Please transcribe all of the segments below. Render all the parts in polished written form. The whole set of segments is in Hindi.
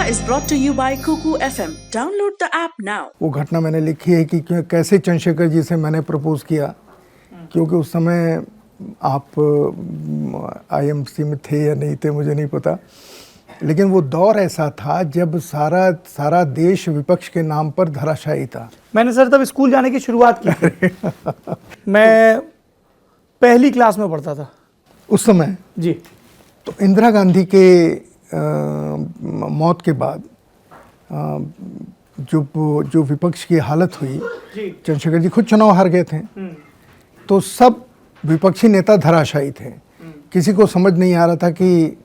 is brought to you by Kuku FM. Download the app now. वो घटना मैंने लिखी है कि कैसे चंद्रशेखर जी से मैंने प्रपोज किया, क्योंकि उस समय आप आईएमसी में थे या नहीं थे मुझे नहीं पता, लेकिन वो दौर ऐसा था जब सारा देश विपक्ष के नाम पर धराशायी था। मैंने सर तब स्कूल जाने की शुरुआत की थी। मैं पहली क्लास में पढ़ता था उस समय जी। तो इंदिरा गांधी के मौत के बाद जो विपक्ष की हालत हुई, चंद्रशेखर जी खुद चुनाव हार गए थे, तो सब विपक्षी नेता धराशायी थे। किसी को समझ नहीं आ रहा था कि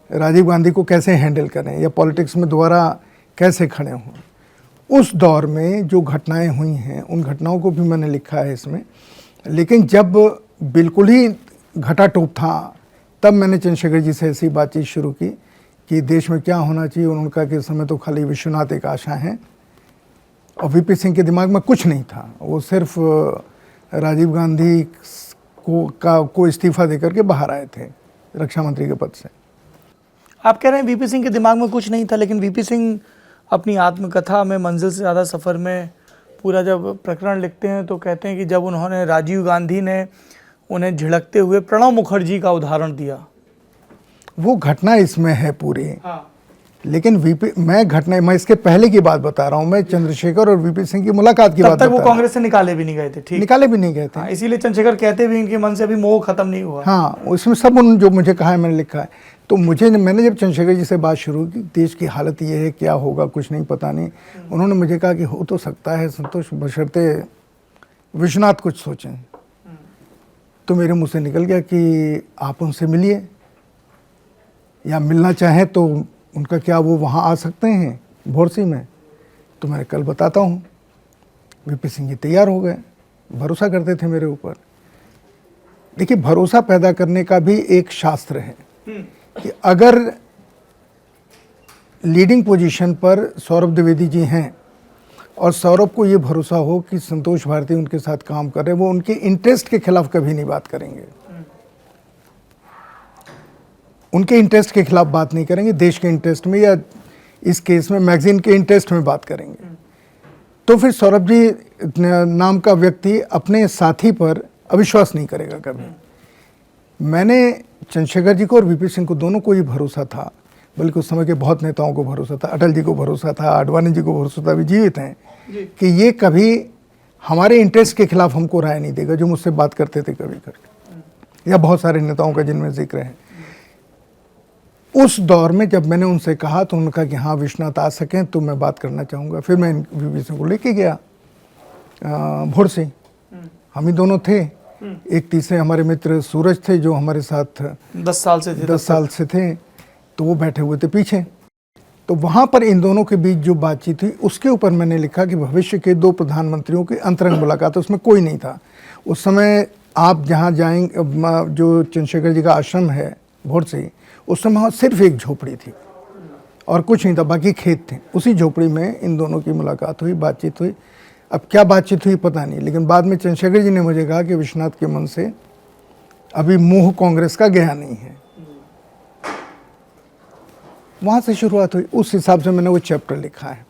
राजीव गांधी को कैसे हैंडल करें या पॉलिटिक्स में दोबारा कैसे खड़े हों। उस दौर में जो घटनाएं हुई हैं उन घटनाओं को भी मैंने लिखा है इसमें, लेकिन जब बिल्कुल ही घटाटोप था तब मैंने चंद्रशेखर जी से ऐसी बातचीत शुरू की कि देश में क्या होना चाहिए। उन्होंने कहा कि इस समय तो खाली विश्वनाथ एक आशा है, और वीपी सिंह के दिमाग में कुछ नहीं था। वो सिर्फ राजीव गांधी को इस्तीफा देकर के बाहर आए थे रक्षा मंत्री के पद से। आप कह रहे हैं वीपी सिंह के दिमाग में कुछ नहीं था, लेकिन वीपी सिंह अपनी आत्मकथा में मंजिल से ज़्यादा सफ़र में पूरा जब प्रकरण लिखते हैं तो कहते हैं कि जब उन्होंने राजीव गांधी ने उन्हें झिड़कते हुए प्रणब मुखर्जी का उदाहरण दिया, वो घटना इसमें है पूरी। हाँ। लेकिन मैं इसके पहले की बात बता रहा हूँ। मैं चंद्रशेखर और वीपी सिंह की मुलाकात की बात बता रहा हूँ। वो कांग्रेस से निकाले भी नहीं गए थे। ठीक, निकाले भी नहीं गए थे। हाँ, इसीलिए चंद्रशेखर कहते भी इनके मन से अभी मोह खत्म नहीं हुआ। हाँ, उसमें सब जो मुझे कहा है मैंने लिखा है। तो मैंने जब चंद्रशेखर जी से बात शुरू की, देश की हालत ये है, क्या होगा कुछ नहीं पता नहीं, उन्होंने मुझे कहा कि हो तो सकता है संतोष, बशर्ते विश्वनाथ कुछ सोचें। तो मेरे मुंह से निकल गया कि आप उनसे मिलिए, या मिलना चाहें तो उनका क्या वो वहाँ आ सकते हैं भोरसी में। तो मैं कल बताता हूँ। वीपी सिंह जी तैयार हो गए, भरोसा करते थे मेरे ऊपर। देखिए, भरोसा पैदा करने का भी एक शास्त्र है कि अगर लीडिंग पोजीशन पर सौरभ द्विवेदी जी हैं और सौरभ को ये भरोसा हो कि संतोष भारती उनके साथ काम कर रहे हैं, वो उनके इंटरेस्ट के खिलाफ कभी नहीं बात करेंगे, उनके इंटरेस्ट के खिलाफ बात नहीं करेंगे, देश के इंटरेस्ट में या इस केस में मैगजीन के इंटरेस्ट में बात करेंगे। तो फिर सौरभ जी नाम का व्यक्ति अपने साथी पर अविश्वास नहीं करेगा कभी। मैंने चंद्रशेखर जी को और वीपी सिंह को दोनों को ही भरोसा था, बल्कि उस समय के बहुत नेताओं को भरोसा था, अटल जी को भरोसा था, आडवाणी जी को भरोसा था, अभी जीवित हैं, कि ये कभी हमारे इंटरेस्ट के खिलाफ हमको राय नहीं देगा, जो मुझसे बात करते थे कभी करके, या बहुत सारे नेताओं का जिनमें जिक्र है। उस दौर में जब मैंने उनसे कहा तो उन्होंने कहा कि हाँ विश्वनाथ आ सकें तो मैं बात करना चाहूँगा। फिर मैं वीपी सिंह को लेके गया भोर से, हम ही दोनों थे। एक तीसरे हमारे मित्र सूरज थे जो हमारे साथ 10 साल से थे, तो वो बैठे हुए थे पीछे। तो वहाँ पर इन दोनों के बीच जो बातचीत हुई उसके ऊपर मैंने लिखा कि भविष्य के 2 प्रधानमंत्रियों की अंतरंग मुलाकात, उसमें कोई नहीं था। उस समय आप जहाँ जाएंगे, जो चंद्रशेखर जी का आश्रम है भोर से, उस समय वहाँ सिर्फ एक झोपड़ी थी और कुछ नहीं था, बाकी खेत थे। उसी झोपड़ी में इन दोनों की मुलाकात हुई, बातचीत हुई। अब क्या बातचीत हुई पता नहीं, लेकिन बाद में चंद्रशेखर जी ने मुझे कहा कि विश्वनाथ के मन से अभी मोह कांग्रेस का गया नहीं है। वहाँ से शुरुआत हुई, उस हिसाब से मैंने वो चैप्टर लिखा है।